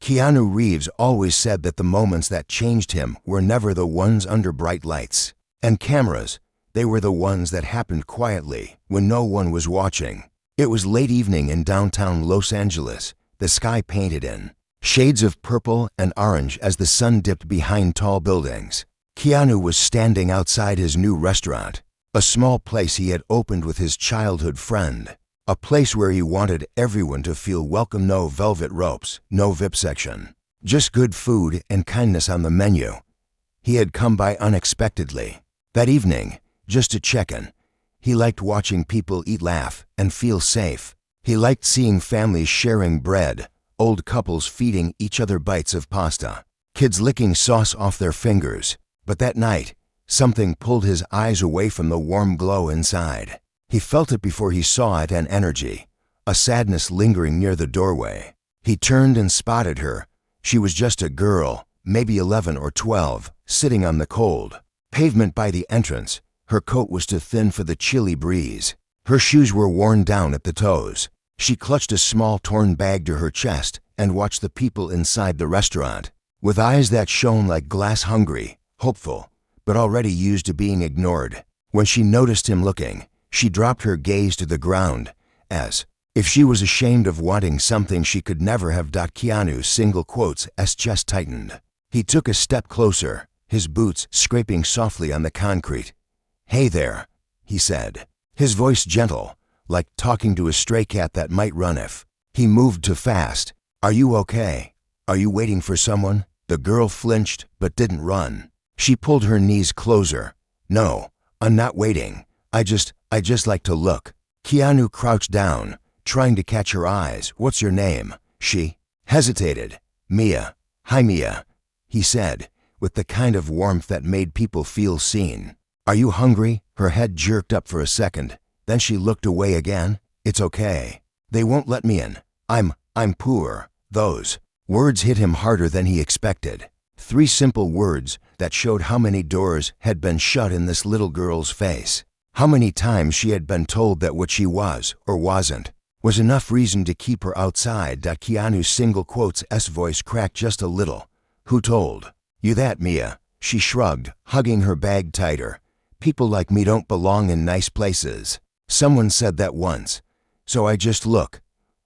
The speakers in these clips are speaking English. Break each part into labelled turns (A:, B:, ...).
A: Keanu Reeves always said that the moments that changed him were never the ones under bright lights and cameras. They were the ones that happened quietly when no one was watching. It was late evening in downtown Los Angeles, the sky painted in shades of purple and orange as the sun dipped behind tall buildings. Keanu was standing outside his new restaurant, a small place he had opened with his childhood friend, a place where he wanted everyone to feel welcome. No velvet ropes, no VIP section, just good food and kindness on the menu. He had come by unexpectedly that evening, just to check in. He liked watching people eat, laugh, and feel safe. He liked seeing families sharing bread, old couples feeding each other bites of pasta, kids licking sauce off their fingers. But that night, something pulled his eyes away from the warm glow inside. He felt it before he saw it, an energy, a sadness lingering near the doorway. He turned and spotted her. She was just a girl, maybe 11 or 12, sitting on the cold pavement by the entrance. Her coat was too thin for the chilly breeze. Her shoes were worn down at the toes. She clutched a small torn bag to her chest and watched the people inside the restaurant with eyes that shone like glass, hungry, hopeful, but already used to being ignored. When she noticed him looking, she dropped her gaze to the ground, as if she was ashamed of wanting something she could never have. Keanu's single quotes S chest tightened. He took a step closer, his boots scraping softly on the concrete. "Hey there," he said, his voice gentle, like talking to a stray cat that might run if he moved too fast. "Are you okay? Are you waiting for someone?" The girl flinched but didn't run. She pulled her knees closer. "No, I'm not waiting. I just like to look." Keanu crouched down, trying to catch her eyes. "What's your name?" She hesitated. "Mia." "Hi, Mia," he said, with the kind of warmth that made people feel seen. "Are you hungry?" Her head jerked up for a second, then she looked away again. "It's okay. They won't let me in. I'm poor." Those words hit him harder than he expected. 3 simple words that showed how many doors had been shut in this little girl's face. How many times she had been told that what she was, or wasn't, was enough reason to keep her outside. Keanu's single quotes S voice cracked just a little. "Who told you that, Mia?" She shrugged, hugging her bag tighter. "People like me don't belong in nice places. Someone said that once, so I just look.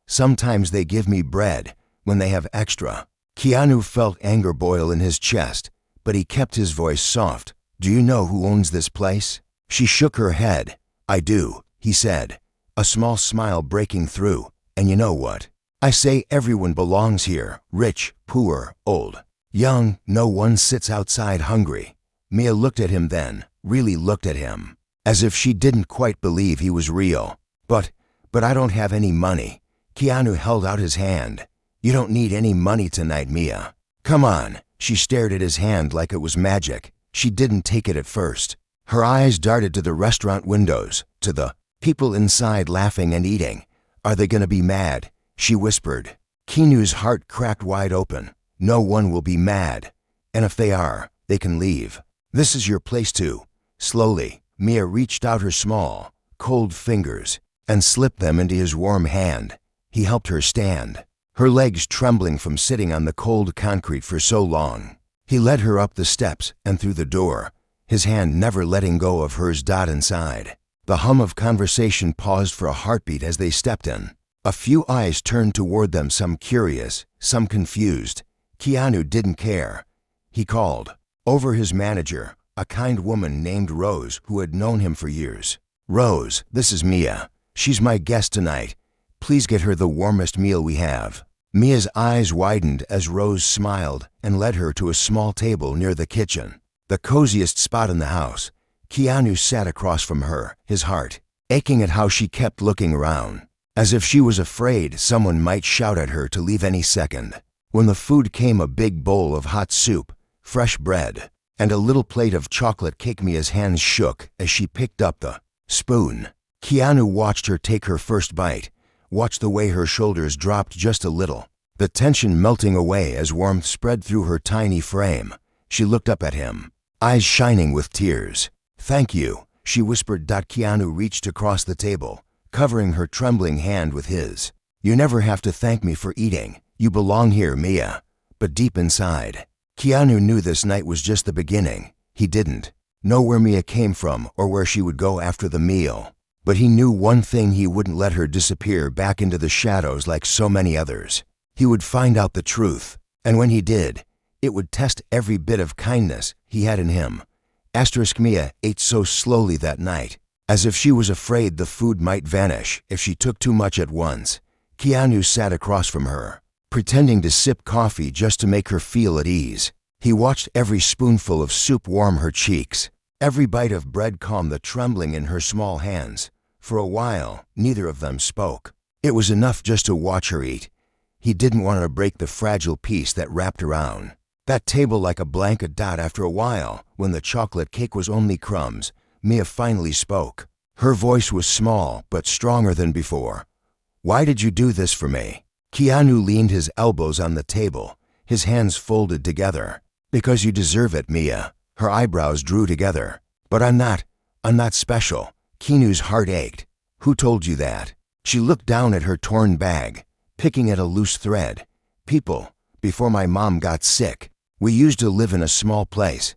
A: Sometimes they give me bread when they have extra." Keanu felt anger boil in his chest, but he kept his voice soft. "Do you know who owns this place?" She shook her head. "I do," he said, a small smile breaking through. "And you know what? I say everyone belongs here, rich, poor, old, young. No one sits outside hungry." Mia looked at him then, really looked at him, as if she didn't quite believe he was real. But I don't have any money." Keanu held out his hand. "You don't need any money tonight, Mia. Come on." She stared at his hand like it was magic. She didn't take it at first. Her eyes darted to the restaurant windows, to the people inside laughing and eating. "Are they gonna be mad?" she whispered. Keanu's heart cracked wide open. "No one will be mad. And if they are, they can leave. This is your place too." Slowly, Mia reached out her small, cold fingers and slipped them into his warm hand. He helped her stand, her legs trembling from sitting on the cold concrete for so long. He led her up the steps and through the door, his hand never letting go of hers. Inside, the hum of conversation paused for a heartbeat as they stepped in. A few eyes turned toward them, some curious, some confused. Keanu didn't care. He called over his manager, a kind woman named Rose who had known him for years. "Rose, this is Mia. She's my guest tonight. Please get her the warmest meal we have." Mia's eyes widened as Rose smiled and led her to a small table near the kitchen, the coziest spot in the house. Keanu sat across from her, his heart aching at how she kept looking around, as if she was afraid someone might shout at her to leave any second. When the food came, a big bowl of hot soup, fresh bread, and a little plate of chocolate cake, Mia's hands shook as she picked up the spoon. Keanu watched her take her first bite, watched the way her shoulders dropped just a little, the tension melting away as warmth spread through her tiny frame. She looked up at him, eyes shining with tears. "Thank you," she whispered. Keanu reached across the table, covering her trembling hand with his. "You never have to thank me for eating. You belong here, Mia." but deep inside, Keanu knew this night was just the beginning. He didn't know where Mia came from or where she would go after the meal, but he knew one thing: he wouldn't let her disappear back into the shadows like so many others. He would find out the truth, and when he did, it would test every bit of kindness he had in him. Mia ate so slowly that night, as if she was afraid the food might vanish if she took too much at once. Keanu sat across from her, pretending to sip coffee just to make her feel at ease. He watched every spoonful of soup warm her cheeks, every bite of bread calm the trembling in her small hands. For a while, neither of them spoke. It was enough just to watch her eat. He didn't want to break the fragile peace that wrapped around that table like a blanket. After a while, when the chocolate cake was only crumbs, Mia finally spoke. Her voice was small but stronger than before. "Why did you do this for me?" Keanu leaned his elbows on the table, his hands folded together. "Because you deserve it, Mia." Her eyebrows drew together. "But I'm not special." Keanu's heart ached. "Who told you that?" She looked down at her torn bag, picking at a loose thread. "People, before my mom got sick. We used to live in a small place.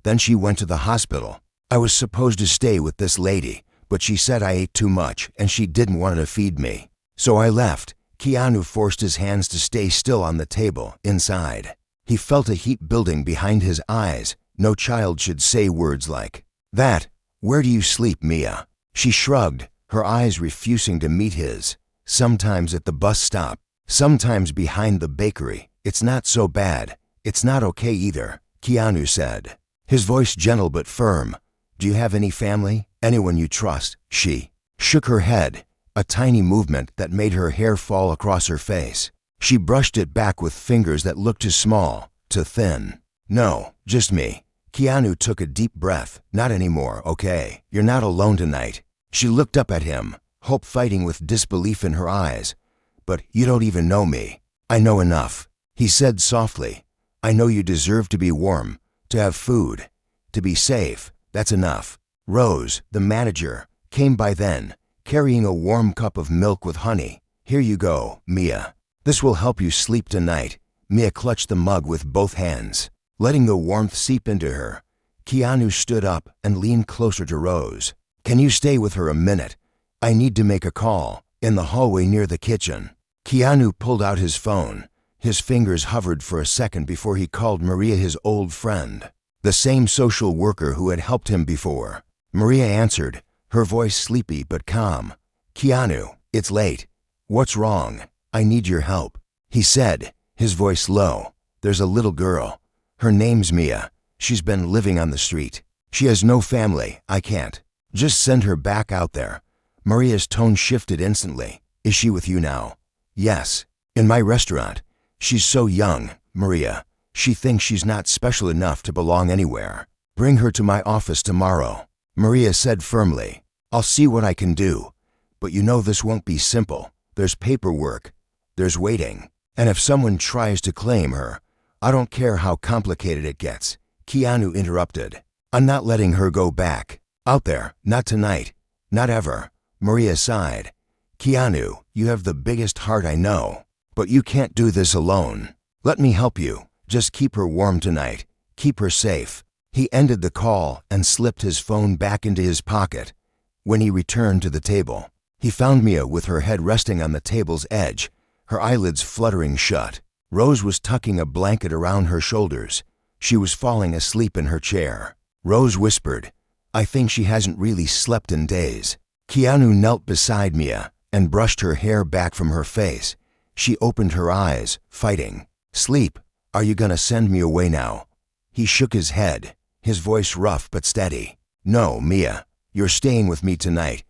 A: Then she went to the hospital. I was supposed to stay with this lady, but she said I ate too much and she didn't want to feed me. So I left." Keanu forced his hands to stay still on the table. Inside, he felt a heat building behind his eyes. No child should say words like that. "Where do you sleep, Mia?" She shrugged, her eyes refusing to meet his. "Sometimes at the bus stop, sometimes behind the bakery. It's not so bad. It's not okay either," Keanu said, his voice gentle but firm. "Do you have any family? Anyone you trust?" She shook her head, a tiny movement that made her hair fall across her face. She brushed it back with fingers that looked too small, too thin. "No, just me." Keanu took a deep breath. "Not anymore, okay? You're not alone tonight." She looked up at him, hope fighting with disbelief in her eyes. "But you don't even know me." "I know enough," he said softly. "I know you deserve to be warm, to have food, to be safe. That's enough." Rose, the manager, came by then, carrying a warm cup of milk with honey. "Here you go, Mia. This will help you sleep tonight." Mia clutched the mug with both hands, letting the warmth seep into her. Keanu stood up and leaned closer to Rose. "Can you stay with her a minute? I need to make a call." In the hallway near the kitchen, Keanu pulled out his phone. His fingers hovered for a second before he called Maria, his old friend, the same social worker who had helped him before. Maria answered, her voice sleepy but calm. "Keanu, it's late. What's wrong? I need your help," he said, his voice low. "There's a little girl. Her name's Mia. She's been living on the street. She has no family. I can't just send her back out there." Maria's tone shifted instantly. "Is she with you now?" "Yes, in my restaurant. She's so young, Maria. She thinks she's not special enough to belong anywhere." "Bring her to my office tomorrow," Maria said firmly. "I'll see what I can do. But you know this won't be simple. There's paperwork. There's waiting. And if someone tries to claim her, I don't care how complicated it gets." Keanu interrupted. "I'm not letting her go back out there. Not tonight. Not ever." Maria sighed. "Keanu, you have the biggest heart I know. But you can't do this alone. Let me help you. Just keep her warm tonight. Keep her safe." He ended the call and slipped his phone back into his pocket. When he returned to the table, he found Mia with her head resting on the table's edge, her eyelids fluttering shut. Rose was tucking a blanket around her shoulders. She was falling asleep in her chair. Rose whispered, "I think she hasn't really slept in days." Keanu knelt beside Mia and brushed her hair back from her face. She opened her eyes, fighting. "Sleep? Are you gonna send me away now?" He shook his head, his voice rough but steady. "No, Mia, you're staying with me tonight.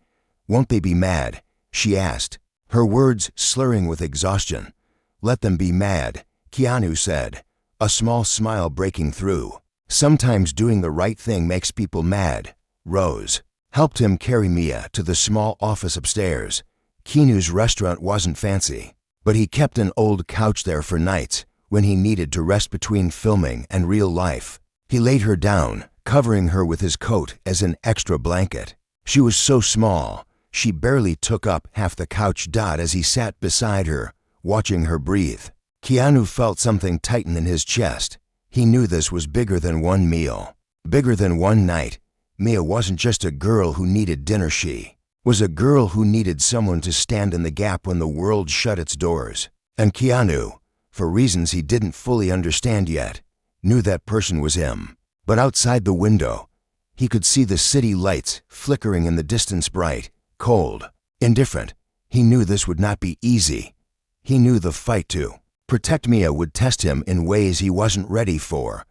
A: Won't they be mad?" she asked, her words slurring with exhaustion. "Let them be mad," Keanu said, a small smile breaking through. "Sometimes doing the right thing makes people mad." Rose helped him carry Mia to the small office upstairs. Keanu's restaurant wasn't fancy, but he kept an old couch there for nights when he needed to rest between filming and real life. He laid her down, covering her with his coat as an extra blanket. She was so small, she barely took up half the couch. As he sat beside her, watching her breathe, Keanu felt something tighten in his chest. He knew this was bigger than one meal, bigger than one night. Mia wasn't just a girl who needed dinner, she was a girl who needed someone to stand in the gap when the world shut its doors. And Keanu, for reasons he didn't fully understand yet, knew that person was him. But outside the window, he could see the city lights flickering in the distance, bright, cold, indifferent. He knew this would not be easy. He knew the fight to protect Mia would test him in ways he wasn't ready for.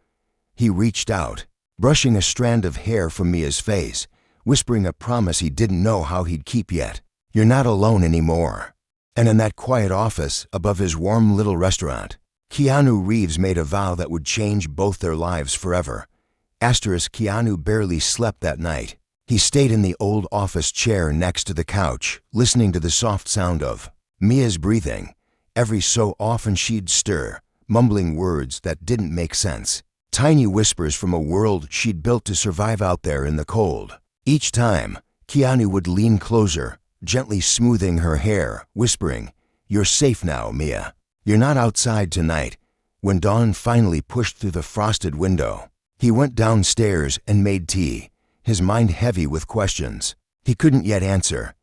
A: He reached out, brushing a strand of hair from Mia's face, whispering a promise he didn't know how he'd keep yet. "You're not alone anymore." And in that quiet office above his warm little restaurant, Keanu Reeves made a vow that would change both their lives forever. Keanu barely slept that night. He stayed in the old office chair next to the couch, listening to the soft sound of Mia's breathing. Every so often she'd stir, mumbling words that didn't make sense, tiny whispers from a world she'd built to survive out there in the cold. Each time, Keanu would lean closer, gently smoothing her hair, whispering, "You're safe now, Mia. You're not outside tonight." When dawn finally pushed through the frosted window, he went downstairs and made tea, his mind heavy with questions he couldn't yet answer.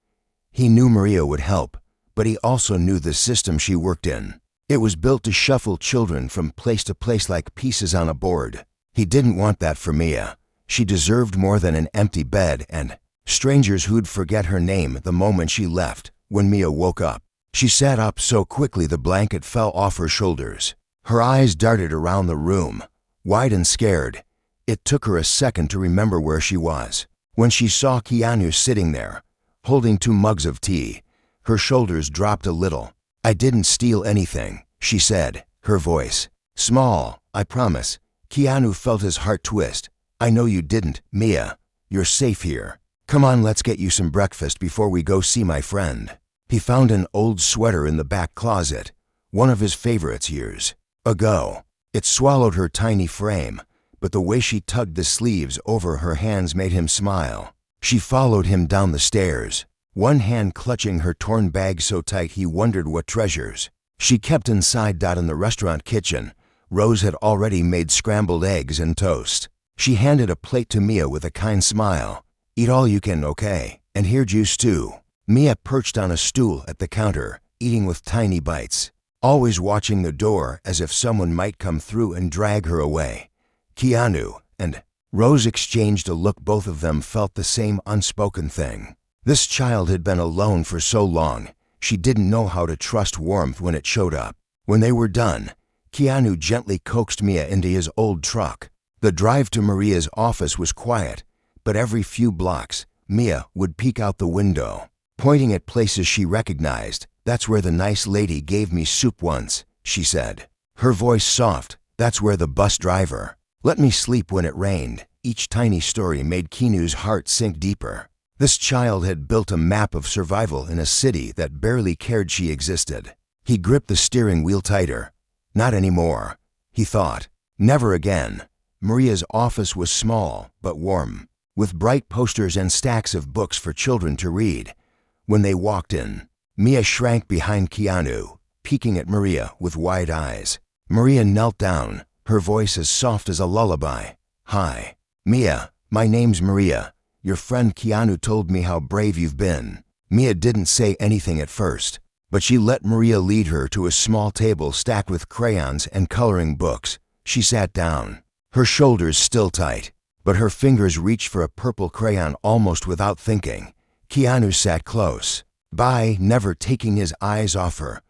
A: He knew Maria would help, but he also knew the system she worked in. It was built to shuffle children from place to place like pieces on a board. He didn't want that for Mia. She deserved more than an empty bed and strangers who'd forget her name the moment she left. When Mia woke up, she sat up so quickly the blanket fell off her shoulders. Her eyes darted around the room, wide and scared. It took her a second to remember where she was. When she saw Keanu sitting there, holding 2 mugs of tea, her shoulders dropped a little. "I didn't steal anything," she said, her voice small, "I promise." Keanu felt his heart twist. "I know you didn't, Mia. You're safe here. Come on, let's get you some breakfast before we go see my friend." He found an old sweater in the back closet, one of his favorites years ago. It swallowed her tiny frame, but the way she tugged the sleeves over her hands made him smile. She followed him down the stairs, one hand clutching her torn bag so tight he wondered what treasures she kept inside. In the restaurant kitchen, Rose had already made scrambled eggs and toast. She handed a plate to Mia with a kind smile. "Eat all you can, okay? And here juice too." Mia perched on a stool at the counter, eating with tiny bites, always watching the door as if someone might come through and drag her away. Keanu and Rose exchanged a look. Both of them felt the same unspoken thing. This child had been alone for so long, she didn't know how to trust warmth when it showed up. When they were done, Keanu gently coaxed Mia into his old truck. The drive to Maria's office was quiet, but every few blocks, Mia would peek out the window, pointing at places she recognized. "That's where the nice lady gave me soup once," she said, her voice soft. "That's where the bus driver let me sleep when it rained." Each tiny story made Keanu's heart sink deeper. This child had built a map of survival in a city that barely cared she existed. He gripped the steering wheel tighter. Not anymore, he thought. Never again. Maria's office was small but warm, with bright posters and stacks of books for children to read. When they walked in, Mia shrank behind Keanu, peeking at Maria with wide eyes. Maria knelt down, her voice as soft as a lullaby. "Hi, Mia, my name's Maria. Your friend Keanu told me how brave you've been." Mia didn't say anything at first, but she let Maria lead her to a small table stacked with crayons and coloring books. She sat down, her shoulders still tight, but her fingers reached for a purple crayon almost without thinking. Keanu sat close by, never taking his eyes off her.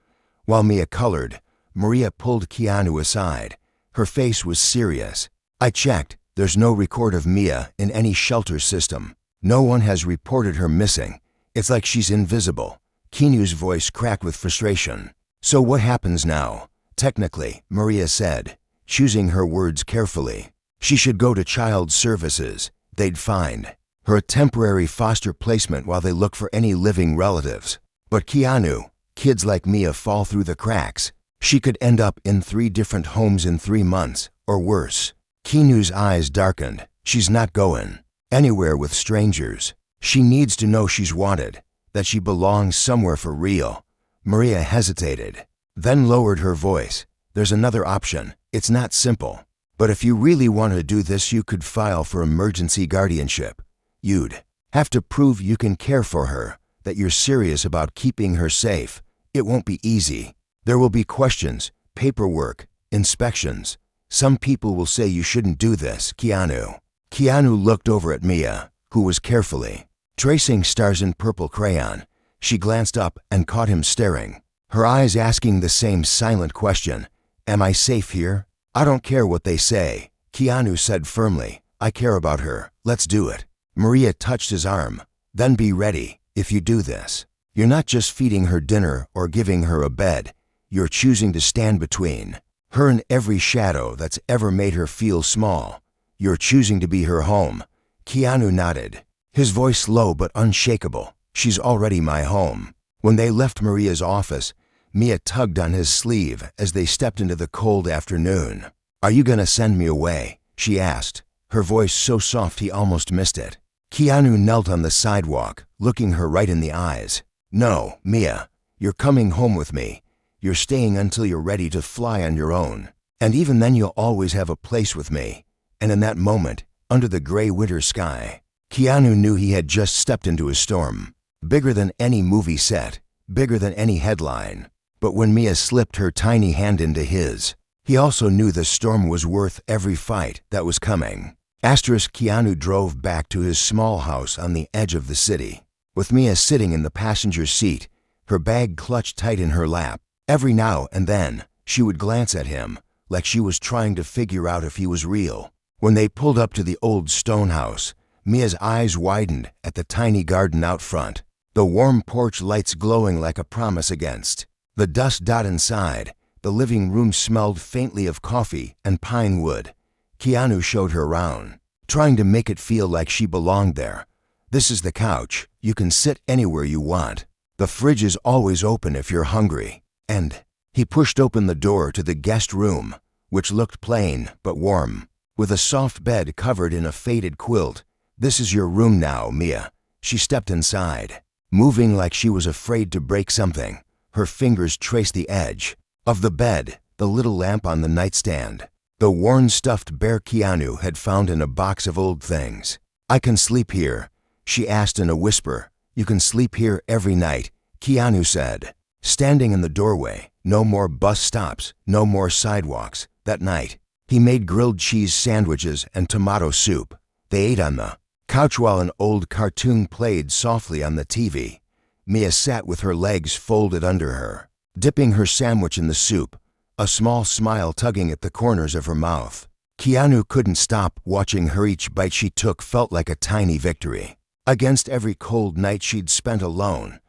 A: While Mia colored, Maria pulled Keanu aside. Her face was serious. "I checked. There's no record of Mia in any shelter system. No one has reported her missing. It's like she's invisible." Keanu's voice cracked with frustration. "So what happens now?" "Technically," Maria said, choosing her words carefully, "she should go to child services. They'd find her a temporary foster placement while they look for any living relatives. But Keanu, kids like Mia fall through the cracks. She could end up in 3 different homes in 3 months, or worse." Keanu's eyes darkened. "She's not going anywhere with strangers. She needs to know she's wanted, that she belongs somewhere for real." Maria hesitated, then lowered her voice. there's another option. It's not simple. But if you really want to do this, you could file for emergency guardianship. You'd have to prove you can care for her, that you're serious about keeping her safe. It won't be easy. There will be questions, paperwork, inspections. Some people will say you shouldn't do this, Keanu. Keanu looked over at Mia, who was carefully tracing stars in purple crayon. She glanced up and caught him staring, her eyes asking the same silent question. Am I safe here? I don't care what they say, Keanu said firmly. I care about her. Let's do it. Maria touched his arm. Then be ready. If you do this, you're not just feeding her dinner or giving her a bed. You're choosing to stand between her and every shadow that's ever made her feel small. You're choosing to be her home. Keanu nodded, his voice low but unshakable. She's already my home. When they left Maria's office, Mia tugged on his sleeve as they stepped into the cold afternoon. Are you gonna send me away? She asked, her voice so soft he almost missed it. Keanu knelt on the sidewalk, looking her right in the eyes. No, Mia, you're coming home with me. You're staying until you're ready to fly on your own. And even then you'll always have a place with me. And in that moment, under the gray winter sky, Keanu knew he had just stepped into a storm. Bigger than any movie set, bigger than any headline. But when Mia slipped her tiny hand into his, he also knew the storm was worth every fight that was coming. Keanu drove back to his small house on the edge of the city, with Mia sitting in the passenger seat, her bag clutched tight in her lap. Every now and then, she would glance at him, like she was trying to figure out if he was real. When they pulled up to the old stone house, Mia's eyes widened at the tiny garden out front, the warm porch lights glowing like a promise against the dust dot inside. The living room smelled faintly of coffee and pine wood. Keanu showed her around, trying to make it feel like she belonged there. This is the couch. You can sit anywhere you want. The fridge is always open if you're hungry. And he pushed open the door to the guest room, which looked plain but warm, with a soft bed covered in a faded quilt. This is your room now, Mia. She stepped inside, moving like she was afraid to break something. Her fingers traced the edge of the bed, the little lamp on the nightstand, the worn stuffed bear Keanu had found in a box of old things. I can sleep here, she asked in a whisper. You can sleep here every night, Keanu said, standing in the doorway. No more bus stops, no more sidewalks. That night, he made grilled cheese sandwiches and tomato soup. They ate on the couch while an old cartoon played softly on the TV. Mia sat with her legs folded under her, dipping her sandwich in the soup, a small smile tugging at the corners of her mouth. Keanu couldn't stop watching her. Each bite she took felt like a tiny victory against every cold night she'd spent alone.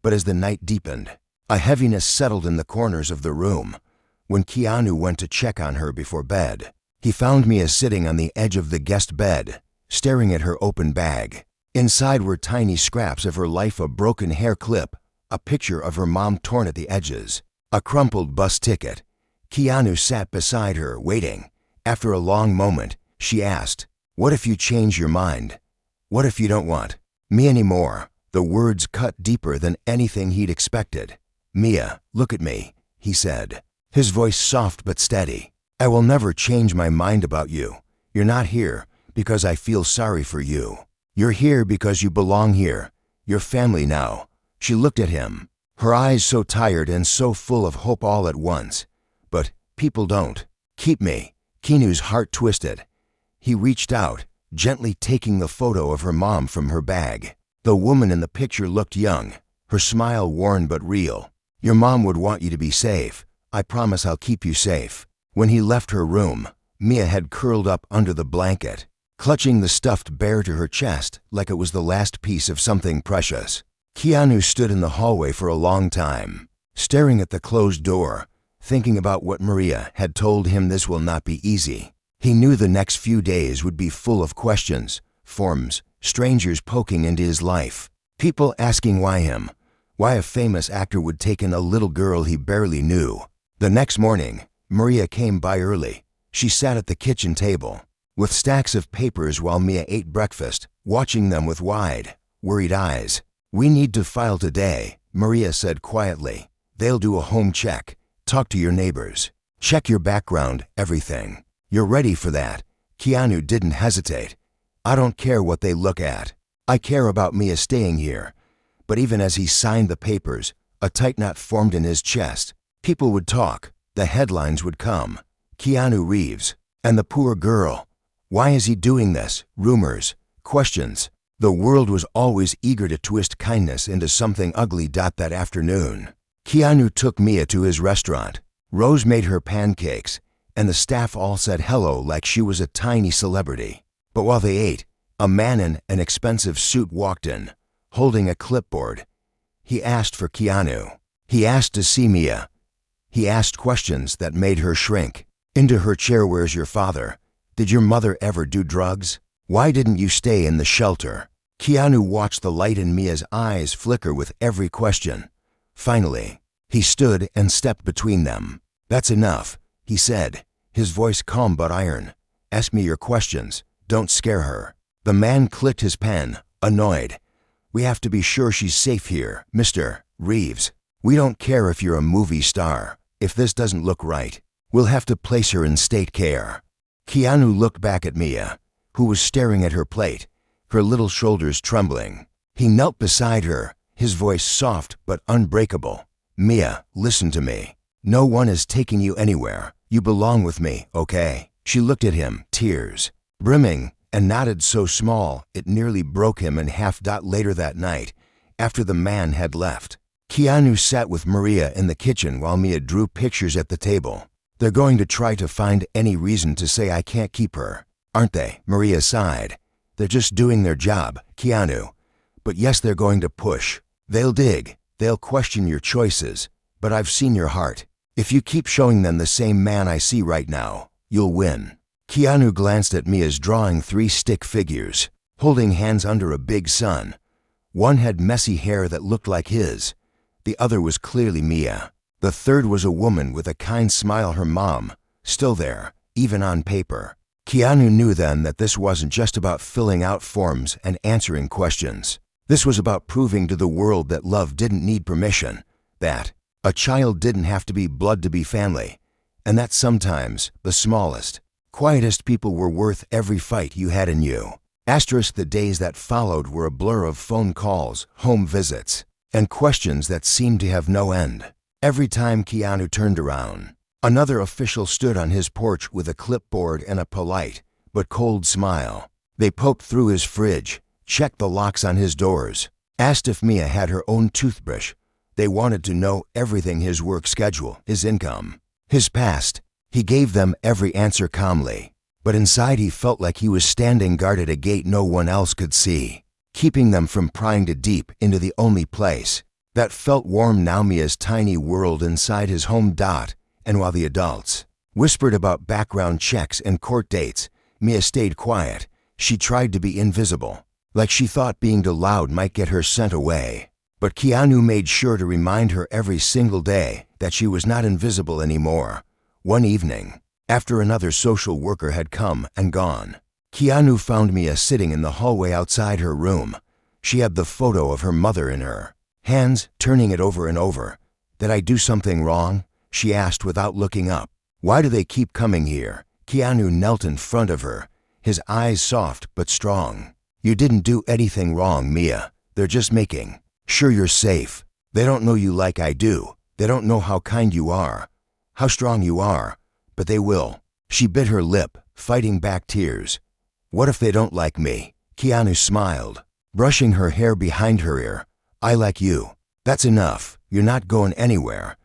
A: But as the night deepened, a heaviness settled in the corners of the room. When Keanu went to check on her before bed, he found Mia sitting on the edge of the guest bed, staring at her open bag. Inside were tiny scraps of her life, a broken hair clip, a picture of her mom torn at the edges, a crumpled bus ticket. Keanu sat beside her, waiting. After a long moment, she asked, "What if you change your mind? What if you don't want me anymore?" The words cut deeper than anything he'd expected. "Mia, look at me," he said, his voice soft but steady. "I will never change my mind about you. You're not here because I feel sorry for you. You're here because you belong here. You're family now." She looked at him, her eyes so tired and so full of hope all at once. "But people don't keep me." Keanu's heart twisted. He reached out, gently taking the photo of her mom from her bag. The woman in the picture looked young, her smile worn but real. "Your mom would want you to be safe. I promise I'll keep you safe." When he left her room, Mia had curled up under the blanket, clutching the stuffed bear to her chest like it was the last piece of something precious. Keanu stood in the hallway for a long time, staring at the closed door, thinking about what Maria had told him. This will not be easy. He knew the next few days would be full of questions, forms, strangers poking into his life, people asking why him, why a famous actor would take in a little girl he barely knew. The next morning, Maria came by early. She sat at the kitchen table, with stacks of papers while Mia ate breakfast, watching them with wide, worried eyes. "We need to file today," Maria said quietly. "They'll do a home check. Talk to your neighbors." Check your background, everything. You're ready for that. Keanu didn't hesitate. I don't care what they look at. I care about Mia staying here. But even as he signed the papers, a tight knot formed in his chest. People would talk. The headlines would come. Keanu Reeves. And the poor girl. Why is he doing this? Rumors. Questions. The world was always eager to twist kindness into something ugly. That afternoon, Keanu took Mia to his restaurant. Rose made her pancakes, and the staff all said hello like she was a tiny celebrity. But while they ate, a man in an expensive suit walked in, holding a clipboard. He asked for Keanu. He asked to see Mia. He asked questions that made her shrink into her chair. Where's your father? Did your mother ever do drugs? Why didn't you stay in the shelter? Keanu watched the light in Mia's eyes flicker with every question. Finally, he stood and stepped between them. That's enough, he said, his voice calm but iron. Ask me your questions. Don't scare her. The man clicked his pen, annoyed. We have to be sure she's safe here, Mr. Reeves. We don't care if you're a movie star. If this doesn't look right, we'll have to place her in state care. Keanu looked back at Mia, who was staring at her plate, her little shoulders trembling. He knelt beside her, his voice soft but unbreakable. Mia, listen to me. No one is taking you anywhere. You belong with me, okay? She looked at him, tears brimming, and nodded so small it nearly broke him in half. Later that night, after the man had left, Keanu sat with Maria in the kitchen while Mia drew pictures at the table. They're going to try to find any reason to say I can't keep her, aren't they? Maria sighed. They're just doing their job, Keanu. But yes, they're going to push. They'll dig. They'll question your choices. But I've seen your heart. If you keep showing them the same man I see right now, you'll win. Keanu glanced at Mia's drawing 3 stick figures, holding hands under a big sun. One had messy hair that looked like his. The other was clearly Mia. The third was a woman with a kind smile, her mom, still there, even on paper. Keanu knew then that this wasn't just about filling out forms and answering questions. This was about proving to the world that love didn't need permission, that a child didn't have to be blood to be family, and that sometimes the smallest, quietest people were worth every fight you had in you. The days that followed were a blur of phone calls, home visits, and questions that seemed to have no end. Every time Keanu turned around, another official stood on his porch with a clipboard and a polite but cold smile. They poked through his fridge, checked the locks on his doors, asked if Mia had her own toothbrush. They wanted to know everything: his work schedule, his income, his past. He gave them every answer calmly, but inside he felt like he was standing guard at a gate no one else could see, keeping them from prying too deep into the only place that felt warm now, Mia's tiny world inside his home. And while the adults whispered about background checks and court dates, Mia stayed quiet. She tried to be invisible, like she thought being too loud might get her sent away. But Keanu made sure to remind her every single day that she was not invisible anymore. One evening, after another social worker had come and gone, Keanu found Mia sitting in the hallway outside her room. She had the photo of her mother in her hands, turning it over and over. Did I do something wrong? She asked without looking up. Why do they keep coming here? Keanu knelt in front of her, his eyes soft but strong. You didn't do anything wrong, Mia. They're just making sure you're safe. They don't know you like I do. They don't know how kind you are, how strong you are, but they will. She bit her lip, fighting back tears. What if they don't like me? Keanu smiled, brushing her hair behind her ear. I like you. That's enough. You're not going anywhere.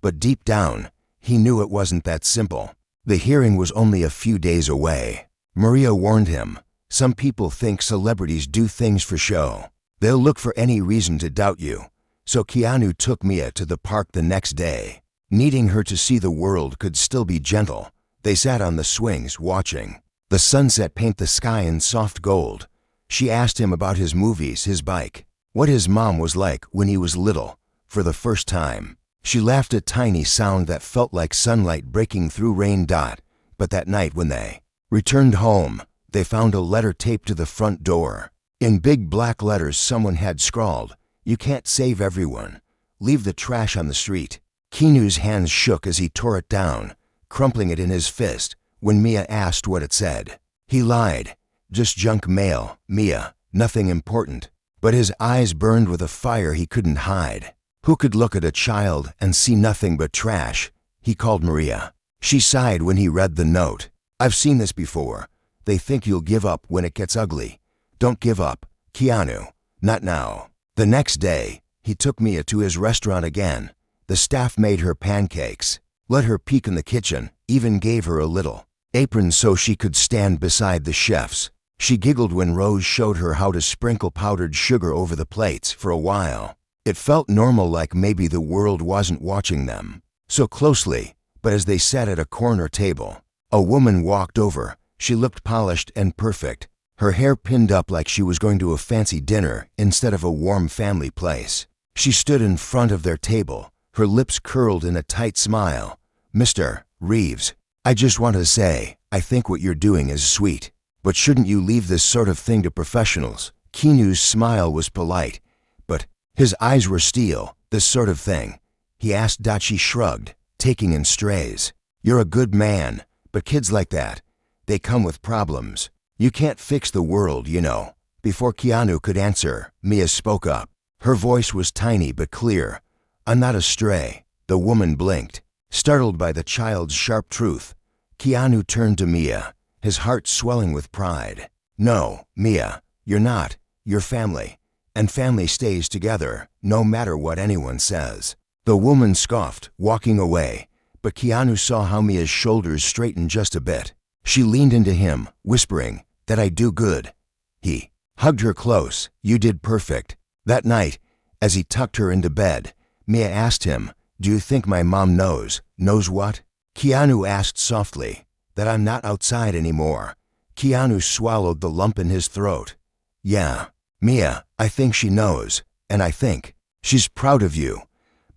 A: But deep down, he knew it wasn't that simple. The hearing was only a few days away. Maria warned him. Some people think celebrities do things for show. They'll look for any reason to doubt you. So Keanu took Mia to the park the next day, needing her to see the world could still be gentle. They sat on the swings watching the sunset paint the sky in soft gold. She asked him about his movies, his bike, what his mom was like when he was little. For the first time, she laughed, a tiny sound that felt like sunlight breaking through rain. But that night when they returned home, they found a letter taped to the front door. In big black letters someone had scrawled, "You can't save everyone. Leave the trash on the street." Keanu's hands shook as he tore it down, crumpling it in his fist when Mia asked what it said. He lied. Just junk mail, Mia, nothing important. But his eyes burned with a fire he couldn't hide. Who could look at a child and see nothing but trash? He called Maria. She sighed when he read the note. I've seen this before. They think you'll give up when it gets ugly. Don't give up, Keanu. Not now. The next day, he took Mia to his restaurant again. The staff made her pancakes, let her peek in the kitchen, even gave her a little apron so she could stand beside the chefs. She giggled when Rose showed her how to sprinkle powdered sugar over the plates. For a while, it felt normal, like maybe the world wasn't watching them so closely. But as they sat at a corner table, a woman walked over. She looked polished and perfect, her hair pinned up like she was going to a fancy dinner instead of a warm family place. She stood in front of their table, her lips curled in a tight smile. Mr. Reeves, I just want to say, I think what you're doing is sweet. But shouldn't you leave this sort of thing to professionals? Keanu's smile was polite, but his eyes were steel. This sort of thing? He asked. She shrugged, taking in strays. You're a good man, but kids like that, they come with problems. You can't fix the world, you know. Before Keanu could answer, Mia spoke up. Her voice was tiny but clear. I'm not a stray. The woman blinked, startled by the child's sharp truth. Keanu turned to Mia, his heart swelling with pride. No, Mia, you're not. You're family. And family stays together, no matter what anyone says. The woman scoffed, walking away, but Keanu saw how Mia's shoulders straightened just a bit. She leaned into him, whispering, that I do good. He hugged her close. You did perfect. That night, as he tucked her into bed, Mia asked him, do you think my mom knows? Knows what? Keanu asked softly, that I'm not outside anymore. Keanu swallowed the lump in his throat. Yeah, Mia, I think she knows, and I think she's proud of you.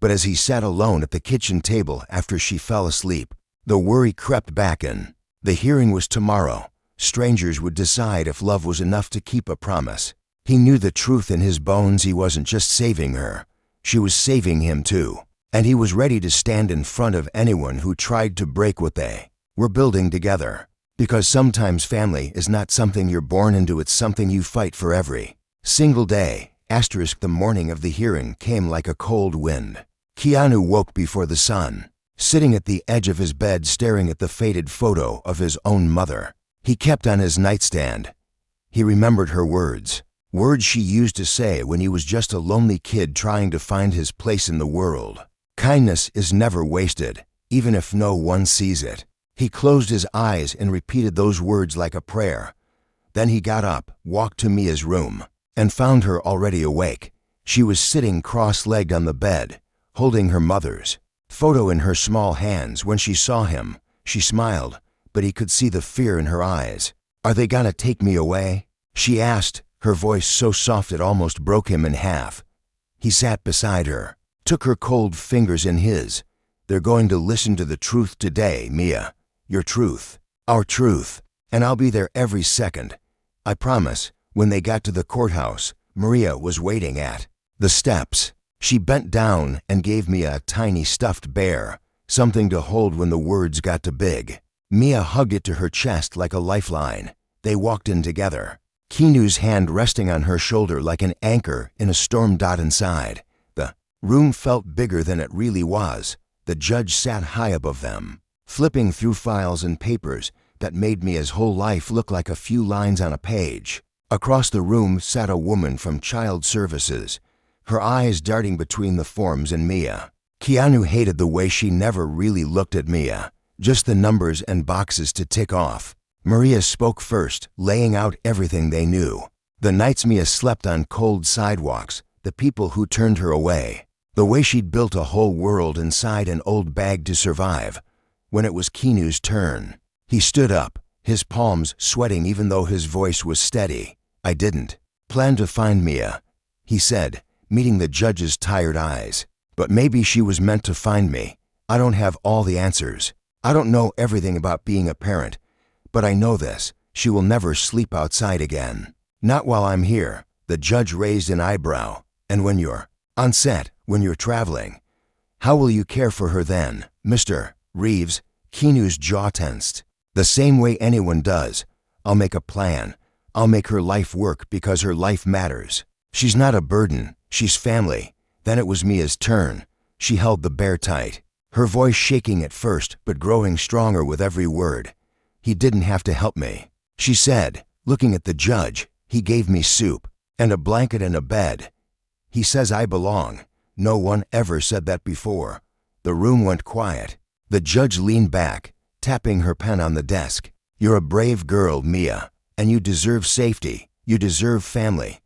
A: But as he sat alone at the kitchen table after she fell asleep, the worry crept back in. The hearing was tomorrow. Strangers would decide if love was enough to keep a promise. He knew the truth in his bones. He wasn't just saving her. She was saving him too. And he was ready to stand in front of anyone who tried to break what they were building together. Because sometimes family is not something you're born into, it's something you fight for every single day. The morning of the hearing came like a cold wind. Keanu woke before the sun, sitting at the edge of his bed staring at the faded photo of his own mother. He kept on his nightstand. He remembered her words she used to say when he was just a lonely kid trying to find his place in the world. Kindness is never wasted, even if no one sees it. He closed his eyes and repeated those words like a prayer. Then he got up, walked to Mia's room, and found her already awake. She was sitting cross-legged on the bed, holding her mother's photo in her small hands. When she saw him, she smiled, but he could see the fear in her eyes. Are they gonna take me away? She asked, her voice so soft it almost broke him in half. He sat beside her, took her cold fingers in his. They're going to listen to the truth today, Mia. Your truth, our truth, and I'll be there every second. I promise. When they got to the courthouse, Maria was waiting at the steps. She bent down and gave Mia a tiny stuffed bear, something to hold when the words got too big. Mia hugged it to her chest like a lifeline. They walked in together, Keanu's hand resting on her shoulder like an anchor in a storm. Inside, the room felt bigger than it really was. The judge sat high above them, flipping through files and papers that made Mia's whole life look like a few lines on a page. Across the room sat a woman from Child Services, her eyes darting between the forms and Mia. Keanu hated the way she never really looked at Mia, just the numbers and boxes to tick off. Maria spoke first, laying out everything they knew. The nights Mia slept on cold sidewalks, the people who turned her away, the way she'd built a whole world inside an old bag to survive. When it was Keanu's turn, he stood up, his palms sweating even though his voice was steady. I didn't plan to find Mia, he said, meeting the judge's tired eyes. But maybe she was meant to find me. I don't have all the answers. I don't know everything about being a parent. But I know this, she will never sleep outside again. Not while I'm here. The judge raised an eyebrow. And when you're on set, when you're traveling, how will you care for her then, Mr. Reeves? Keanu's jaw tensed. The same way anyone does. I'll make a plan. I'll make her life work because her life matters. She's not a burden. She's family. Then it was Mia's turn. She held the bear tight, her voice shaking at first but growing stronger with every word. He didn't have to help me, she said, looking at the judge. He gave me soup and a blanket and a bed. He says I belong. No one ever said that before. The room went quiet. The judge leaned back, tapping her pen on the desk. You're a brave girl, Mia, and you deserve safety. You deserve family.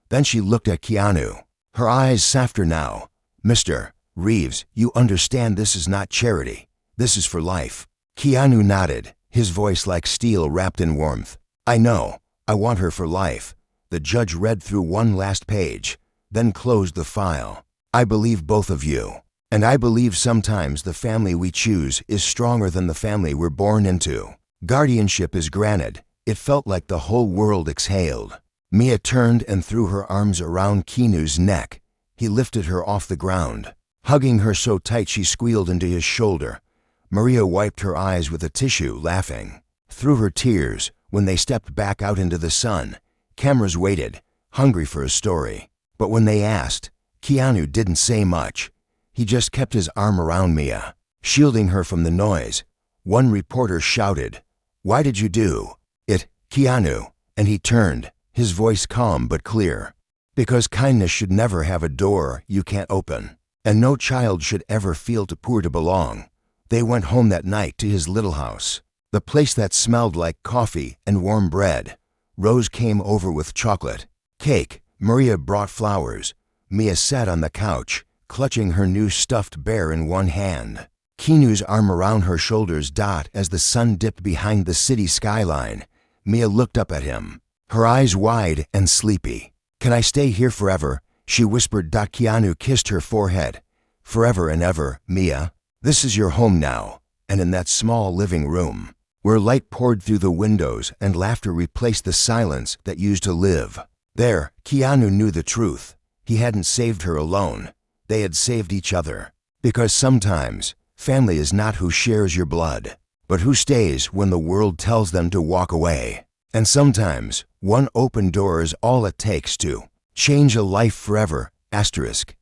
A: Then she looked at Keanu, her eyes softer now. Mr. Reeves, you understand this is not charity. This is for life. Keanu nodded, his voice like steel wrapped in warmth. I know. I want her for life. The judge read through one last page, then closed the file. I believe both of you. And I believe sometimes the family we choose is stronger than the family we're born into. Guardianship is granted. It felt like the whole world exhaled. Mia turned and threw her arms around Keanu's neck. He lifted her off the ground, hugging her so tight she squealed into his shoulder. Maria wiped her eyes with a tissue, laughing. Through her tears, when they stepped back out into the sun, cameras waited, hungry for a story. But when they asked, Keanu didn't say much. He just kept his arm around Mia, shielding her from the noise. One reporter shouted, "Why did you do it, Keanu?" And he turned, his voice calm but clear. Because kindness should never have a door you can't open, and no child should ever feel too poor to belong. They went home that night to his little house, the place that smelled like coffee and warm bread. Rose came over with chocolate, cake. Maria brought flowers. Mia sat on the couch, clutching her new stuffed bear in one hand. Keanu's arm around her shoulders as the sun dipped behind the city skyline. Mia looked up at him, her eyes wide and sleepy. Can I stay here forever? She whispered. Keanu kissed her forehead. Forever and ever, Mia. This is your home now. And in that small living room, where light poured through the windows and laughter replaced the silence that used to live. There, Keanu knew the truth. He hadn't saved her alone. They had saved each other. Because sometimes, family is not who shares your blood, but who stays when the world tells them to walk away. And sometimes, one open door is all it takes to change a life forever. Asterisk.